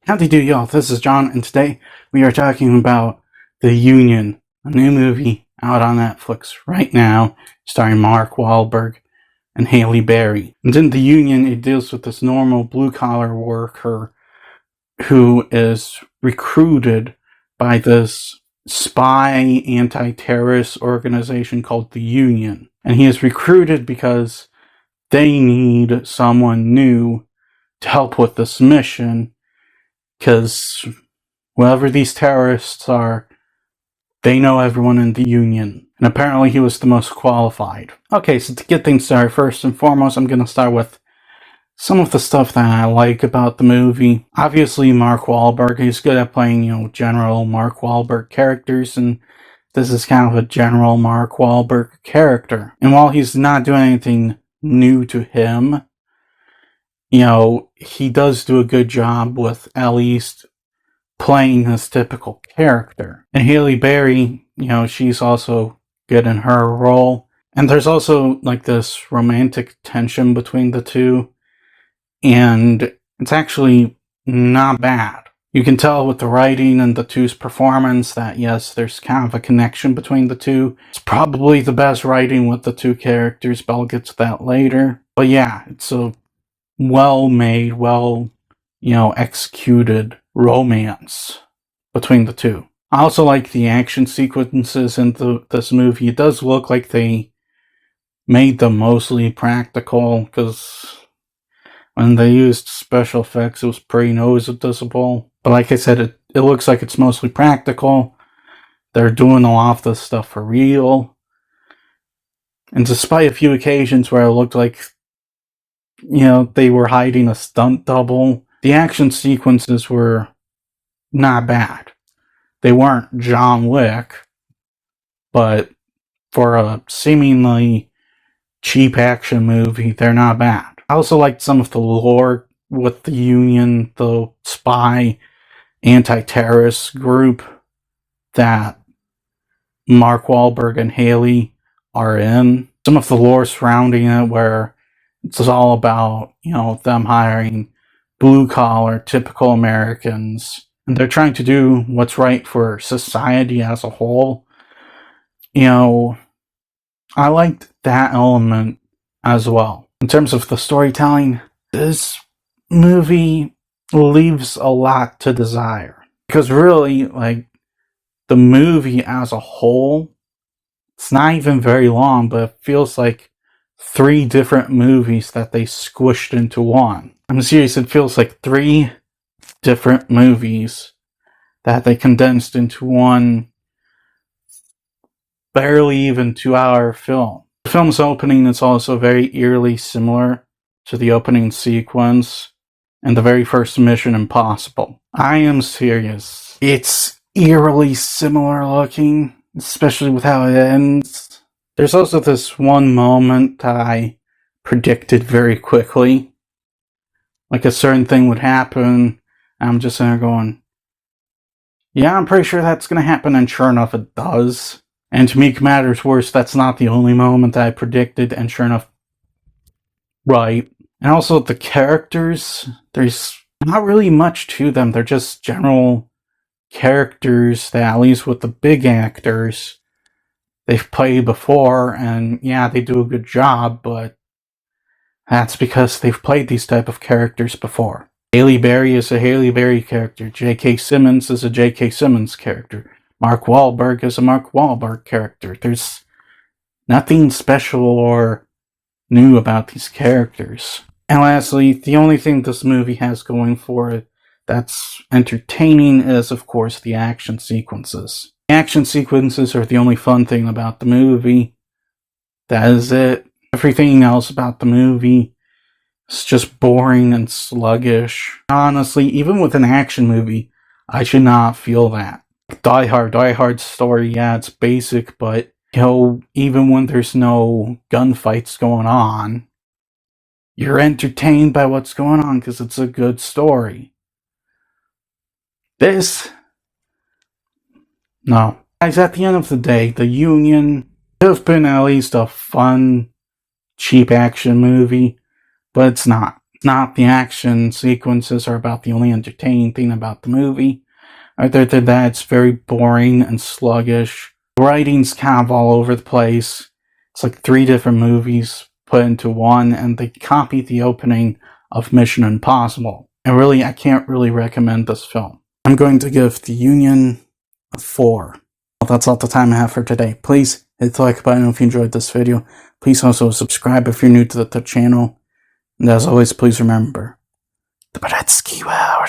Howdy do y'all, this is John, and today we are talking about The Union, a new movie out on Netflix right now, starring Mark Wahlberg and Halle Berry. And in The Union, it deals with this normal blue-collar worker who is recruited by this spy anti-terrorist organization called The Union. And he is recruited because they need someone new to help with this mission, because whoever these terrorists are, they know everyone in the Union. And apparently he was the most qualified. Okay, so to get things started, first and foremost, I'm going to start with some of the stuff that I like about the movie. Obviously, Mark Wahlberg, he's good at playing, general Mark Wahlberg characters, and this is kind of a general Mark Wahlberg character. And while he's not doing anything new to him, he does do a good job with at least playing his typical character. And Halle Berry, she's also good in her role. And there's also this romantic tension between the two. And it's actually not bad. You can tell with the writing and the two's performance that, yes, there's kind of a connection between the two. It's probably the best writing with the two characters, but I'll get to that later. But yeah, it's a well-made, executed romance between the two. I also like the action sequences in this movie. It does look like they made them mostly practical, because when they used special effects, it was pretty noticeable. But like I said, it looks like it's mostly practical. They're doing a lot of this stuff for real. And despite a few occasions where it looked like they were hiding a stunt double, the action sequences were not bad. They weren't John Wick, but for a seemingly cheap action movie, they're not bad. I also liked some of the lore with the Union, the spy anti-terrorist group that Mark Wahlberg and Halle are in. Some of the lore surrounding it, where it's all about, them hiring blue-collar, typical Americans, and they're trying to do what's right for society as a whole. I liked that element as well. In terms of the storytelling, this movie leaves a lot to desire. Because really, the movie as a whole, it's not even very long, but it feels like 3 different movies that they squished into one. I'm serious, it feels like 3 different movies that they condensed into one barely even 2-hour film. The film's opening is also very eerily similar to the opening sequence and the very first Mission Impossible. I am serious. It's eerily similar looking, especially with how it ends. There's also this one moment that I predicted very quickly. A certain thing would happen, and I'm just there going, yeah, I'm pretty sure that's going to happen, and sure enough, it does. And to make matters worse, that's not the only moment that I predicted, and sure enough, right. And also, the characters, there's not really much to them. They're just general characters that, at least with the big actors, they've played before, and yeah, they do a good job, but that's because they've played these type of characters before. Halle Berry is a Halle Berry character. J.K. Simmons is a J.K. Simmons character. Mark Wahlberg is a Mark Wahlberg character. There's nothing special or new about these characters. And lastly, the only thing this movie has going for it that's entertaining is, of course, the action sequences. The action sequences are the only fun thing about the movie. That is it. Everything else about the movie is just boring and sluggish. Honestly, even with an action movie, I should not feel that. Die Hard's story, yeah, it's basic, but, even when there's no gunfights going on, you're entertained by what's going on because it's a good story. This, no. Guys, at the end of the day, The Union could have been at least a fun, cheap action movie, but it's not. Not the action sequences are about the only entertaining thing about the movie. Other than that, it's very boring and sluggish. The writing's kind of all over the place. It's like 3 different movies put into one, and they copied the opening of Mission Impossible. And really, I can't really recommend this film. I'm going to give The Union a 4. Well, that's all the time I have for today. Please hit the like button if you enjoyed this video. Please also subscribe if you're new to the channel. And as always, please remember, the Beretsky World.